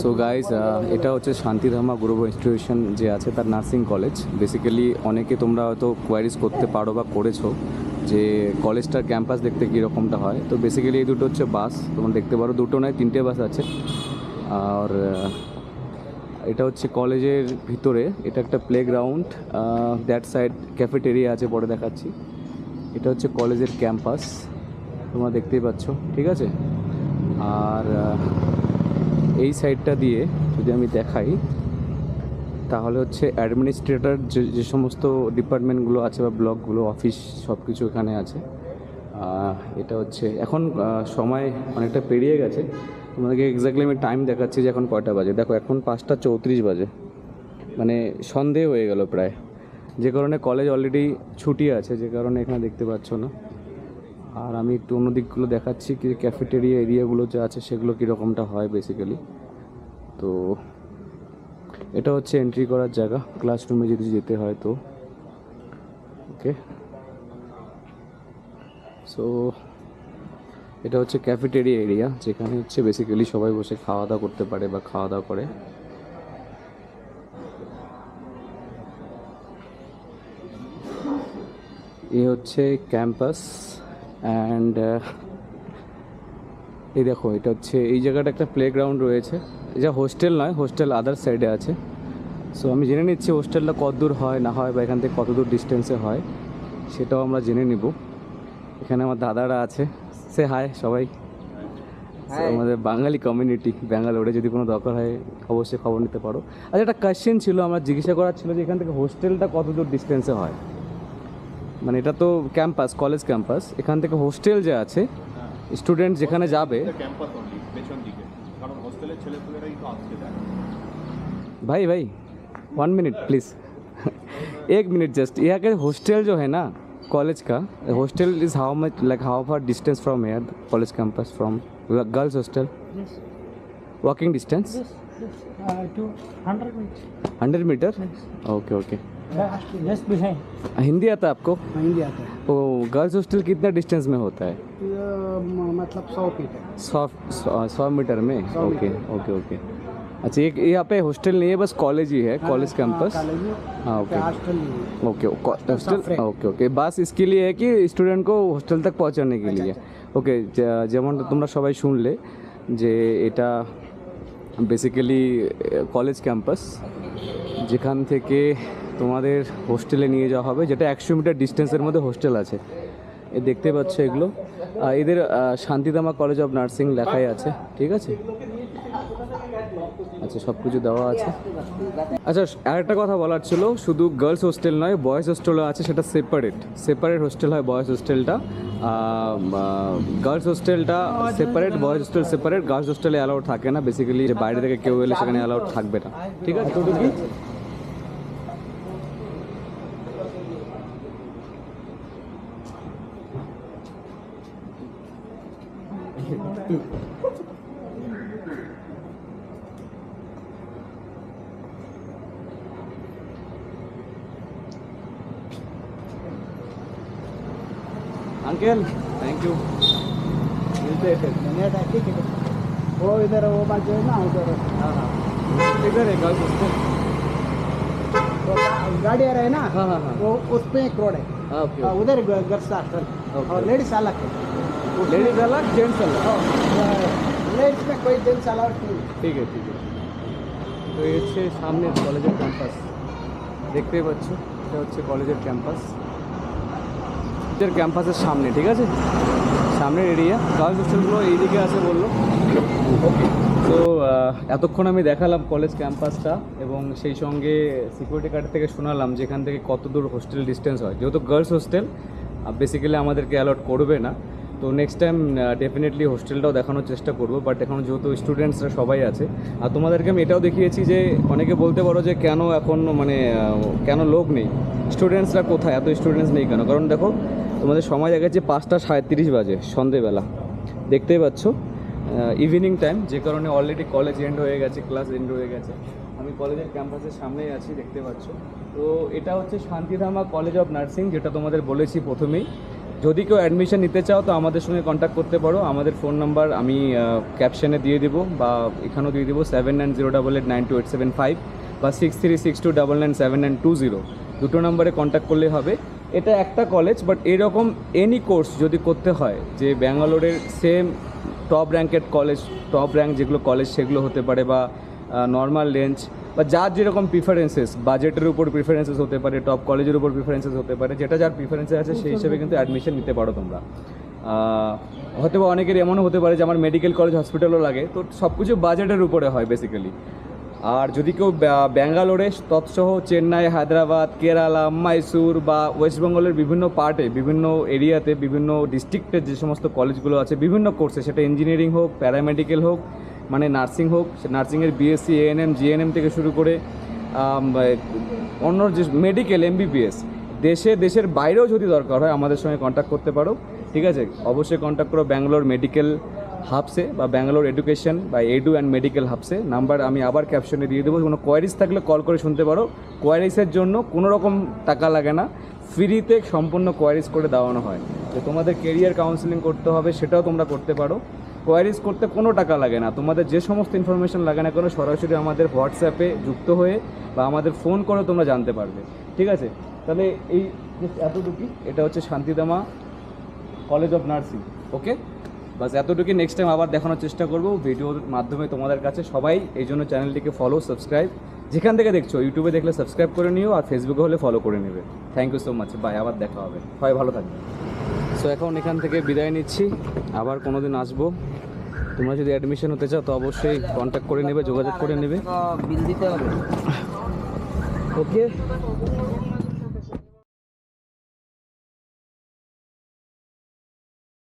So guys, এটা হচ্ছে শান্তিধামা group institution যে আছে তার নার্সিং কলেজ। বেসিক্যালি অনেকে তোমরা হয়তো কোয়ারিজ করতে পারো বা করেছো যে কলেজটার ক্যাম্পাস দেখতে কীরকমটা হয়। তো বেসিক্যালি এই দুটো হচ্ছে বাস, তোমরা দেখতে পারো দুটো নয় তিনটে বাস আছে। আর এটা হচ্ছে কলেজের ভিতরে, এটা একটা প্লেগ্রাউন্ড, দ্যাট সাইড ক্যাফেটেরিয়া আছে, পরে দেখাচ্ছি। এটা হচ্ছে কলেজের ক্যাম্পাস, তোমরা দেখতেই পাচ্ছ, ঠিক আছে। আর এই সাইডটা দিয়ে যদি আমি দেখাই তাহলে হচ্ছে অ্যাডমিনিস্ট্রেটর যে সমস্ত ডিপার্টমেন্টগুলো আছে বা ব্লকগুলো, অফিস, সব কিছু এখানে আছে। এটা হচ্ছে এখন সময় অনেকটা পেরিয়ে গেছে, তোমাদেরকে এক্স্যাক্টলি আমি টাইম দেখাচ্ছি যে এখন কয়টা বাজে। দেখো এখন 5:34 বাজে, মানে সন্ধে হয়ে গেল প্রায়, যে কারণে কলেজ অলরেডি ছুটি আছে, যে কারণে এখানে দেখতে পাচ্ছ না। আর আমি একটু অন্য দিকগুলো দেখাচ্ছি কি ক্যাফেটেরিয়া এরিয়াগুলো যে আছে সেগুলো কীরকমটা হয় বেসিক্যালি। তো এটা হচ্ছে এন্ট্রি করার জায়গা, ক্লাসরুমে যদি যেতে হয় তো। ওকে, সো এটা হচ্ছে ক্যাফেটেরিয়া এরিয়া, যেখানে হচ্ছে বেসিক্যালি সবাই বসে খাওয়া দাওয়া করতে পারে বা খাওয়া দাওয়া করে। এ হচ্ছে ক্যাম্পাস অ্যান্ড এই দেখো, এটা হচ্ছে এই জায়গাটা একটা প্লেগ্রাউন্ড রয়েছে। এটা হোস্টেল নয়, হোস্টেল আদার সাইডে আছে। সো আমি জেনে নিচ্ছি হোস্টেলটা কত দূর হয় না হয় বা এখান থেকে কত দূর ডিস্টেন্সে হয়, সেটাও আমরা জেনে নিব। এখানে আমার দাদারা আছে, সে হাই সবাই। আমাদের বাঙালি কমিউনিটি ব্যাঙ্গালোরে, যদি কোনো দরকার হয় অবশ্যই খবর নিতে পারো। আচ্ছা, একটা কোয়েশ্চেন ছিল, আমার জিজ্ঞাসা করার ছিল যে এখান থেকে হোস্টেলটা কত দূর ডিস্টেন্সে হয়। মানে এটা তো ক্যাম্পাস, কলেজ ক্যাম্পাস, এখান থেকে হোস্টেল যে আছে স্টুডেন্ট যেখানে যাবে। ক্যাম্পাস অনলি পেছন দিকে, কারণ হোস্টেলের ছেলেপুলেরাই তো আসতে দেয়। भाई भाई 1 मिनट प्लीज़ 1 मिनट जस्ट। यहाँ के हॉस्टल जो है ना कॉलेज का, hostel is how much, like how far distance from here college campus from girls hostel? Yes, walking distance yes, yes. To 100 meters. 100 meter? Yes. Okay okay. Just behind. Hindi आता है आपको? हिंदी आता है। वो गर्ल्स हॉस्टल कितना distance में होता है? मतलब 100 फीट है। 100 मीटर में? 100 ओके मीटर। Okay okay. अच्छा, एक यहाँ पे हॉस्टल नहीं है, बस कॉलेज ही है, कॉलेज कैंपस। हाँ ओके हॉस्टल नहीं है। Okay, hostel separate। Okay okay. বাস इसके लिए है कि স্টুডেন্ট को হোস্টেল तक पहुंचाने के लिए। ওকে, যেমন তোমরা সবাই শুনলে যে এটা বেসিক্যালি কলেজ ক্যাম্পাস, যেখান থেকে তোমাদের হোস্টেলে নিয়ে যাওয়া হবে, যেটা 100 মিটার ডিস্টেন্সের মধ্যে হোস্টেল আছে। এ দেখতে পাচ্ছ এগুলো, এদের শান্তিধামা কলেজ অফ নার্সিং লেখাই আছে, ঠিক আছে। আচ্ছা, সব কিছু দেওয়া আছে। আচ্ছা, আরেকটা কথা বলার ছিল, শুধু গার্লস হোস্টেল নয়, বয়েজ হোস্টেলও আছে, সেটা সেপারেট হোস্টেল হয় বয়েজ হোস্টেলটা। গার্লস হোস্টেলটা separate, boys hostel separate. Girls হোস্টেলে অ্যালাউড থাকে না বেসিক্যালি, যে বাইরে থেকে কেউ এলে সেখানে অ্যালাউড থাকবে না, ঠিক আছে। अंकल थैंक यू, मिलते हैं फिर। ठीक है। वो इधर वो बाजू है ना, उधर हाँ हाँ, इधर है गर्ल्स हॉस्टल। वो गाड़ी आ रहा है ना, हाँ हाँ हाँ वो उस पे एक रोड है। हाँ ओके। उधर गर्ल्स हॉस्टल Okay. और लेडीज अलग है। लेडीज अलग, जेंट्स अलग? लेडीज में कोई जेंट्स अलाउड नहीं। ঠিক আছে ঠিক আছে। তো এই হচ্ছে সামনের কলেজের ক্যাম্পাস, দেখতেই পাচ্ছ, এটা হচ্ছে কলেজের ক্যাম্পাস। কলেজের ক্যাম্পাসের সামনে, ঠিক আছে, সামনের এরিয়া। গার্লস হোস্টেলগুলো এইদিকে আছে বললো। ওকে, তো এতক্ষণ আমি দেখালাম কলেজ ক্যাম্পাসটা, এবং সেই সঙ্গে সিকিউরিটি গার্ড থেকে শোনালাম যে এখান থেকে কত দূর হোস্টেল ডিস্টেন্স হয়। যেহেতু গার্লস হোস্টেল বেসিক্যালি আমাদেরকে অ্যালট করবে না, তো নেক্সট টাইম ডেফিনেটলি হোস্টেলটাও দেখানোর চেষ্টা করবো। বাট এখন যেহেতু স্টুডেন্টসরা সবাই আছে, আর তোমাদেরকে আমি এটাও দেখিয়েছি যে অনেকে বলতে পারো যে কেন এখন মানে কেন লোক নেই, স্টুডেন্টসরা কোথায়, এত স্টুডেন্টস নেই কেন? কারণ দেখো, তোমাদের সময় দেখাচ্ছে 5:37 বাজে সন্ধেবেলা, দেখতেই পাচ্ছ, ইভিনিং টাইম, যে কারণে অলরেডি কলেজ এন্ড হয়ে গেছে, ক্লাস এন্ড হয়ে গেছে। আমি কলেজের ক্যাম্পাসের সামনেই আছি, দেখতে পাচ্ছ। তো এটা হচ্ছে শান্তিধামা কলেজ অফ নার্সিং, যেটা তোমাদের বলেছি প্রথমেই। যদি কেউ অ্যাডমিশন নিতে চাও তো আমাদের সঙ্গে কন্ট্যাক্ট করতে পারো। আমাদের ফোন নাম্বার আমি ক্যাপশনে দিয়ে দেবো বা এখানেও দিয়ে দেবো 7908892875 বা 6362997920, দুটো নম্বরে কন্ট্যাক্ট করলে হবে। এটা একটা কলেজ, বাট এরকম এনি কোর্স যদি করতে হয় যে ব্যাঙ্গালোরের same top ranked college, top rank যেগুলো কলেজ সেগুলো হতে পারে, বা নর্মাল রেঞ্জ, বা যার যেরকম প্রিফারেন্সেস, বাজেটের উপর প্রিফারেন্সেস হতে পারে, টপ কলেজের উপর প্রিফারেন্সেস হতে পারে, যেটা যার প্রিফারেন্সেস আছে সেই হিসেবে কিন্তু অ্যাডমিশন নিতে পারো তোমরা। হয়তো বা অনেকের এমনও হতে পারে যে আমার মেডিকেল কলেজ হসপিটালও লাগে, তো সব কিছু বাজেটের উপরে হয় বেসিক্যালি। আর যদি কেউ ব্যাঙ্গালোরে তৎসহ চেন্নাই, হায়দ্রাবাদ, কেরালা, মাইসুর বা ওয়েস্টবেঙ্গলের বিভিন্ন পার্টে, বিভিন্ন এরিয়াতে, বিভিন্ন ডিস্ট্রিক্টে যে সমস্ত কলেজগুলো আছে বিভিন্ন কোর্সে, সেটা ইঞ্জিনিয়ারিং হোক, প্যারামেডিক্যাল হোক, মানে নার্সিং হোক, নার্সিংয়ের বিএসসি, এএনএম, জিএনএম থেকে শুরু করে অন্য যে মেডিকেল, এমবিবিএস, দেশের বাইরেও যদি দরকার হয় আমাদের সঙ্গে কন্ট্যাক্ট করতে পারো। ঠিক আছে, অবশ্যই কন্ট্যাক্ট করো ব্যাঙ্গালোর মেডিকেল হাবসে বা ব্যাঙ্গালোর এডুকেশন বা এডু অ্যান্ড মেডিকেল হাবসে। নাম্বার আমি আবার ক্যাপশনে দিয়ে দেবো। কোনো কোয়ারিজ থাকলে কল করে শুনতে পারো। কোয়ারিজের জন্য কোনো রকম টাকা লাগে না, ফ্রিতে সম্পূর্ণ কোয়ারিজ করে দেওয়ানো হয়। যে তোমাদের কেরিয়ার কাউন্সেলিং করতে হবে সেটাও তোমরা করতে পারো। কোয়ারিজ করতে কোনো টাকা লাগে না, তোমাদের যে সমস্ত ইনফরমেশন লাগে না কোনো সরাসরি আমাদের হোয়াটসঅ্যাপে যুক্ত হয়ে বা আমাদের ফোন করে তোমরা জানতে পারবে। ঠিক আছে, তাহলে এই এতটুকুই। এটা হচ্ছে শান্তিধামা কলেজ অফ নার্সিং। ওকে, বাস এতটুকুই। নেক্সট টাইম আবার দেখানোর চেষ্টা করবো ভিডিওর মাধ্যমে তোমাদের কাছে। সবাই এই জন্য চ্যানেলটিকে ফলো, সাবস্ক্রাইব, যেখান থেকে দেখছো, ইউটিউবে দেখলে সাবস্ক্রাইব করে নিও, আর ফেসবুকে হলে ফলো করে নেবে। Thank you so much, bye, আবার দেখা হবে, সবাই ভালো থাকবে। সো এখন এখান থেকে বিদায় নিচ্ছি, আবার কোনো দিন আসবো। তোমরা যদি অ্যাডমিশন হতে চাও তো অবশ্যই কন্ট্যাক্ট করে নেবে, যোগাযোগ করে নেবে। বিল দিতে হবে। ওকে।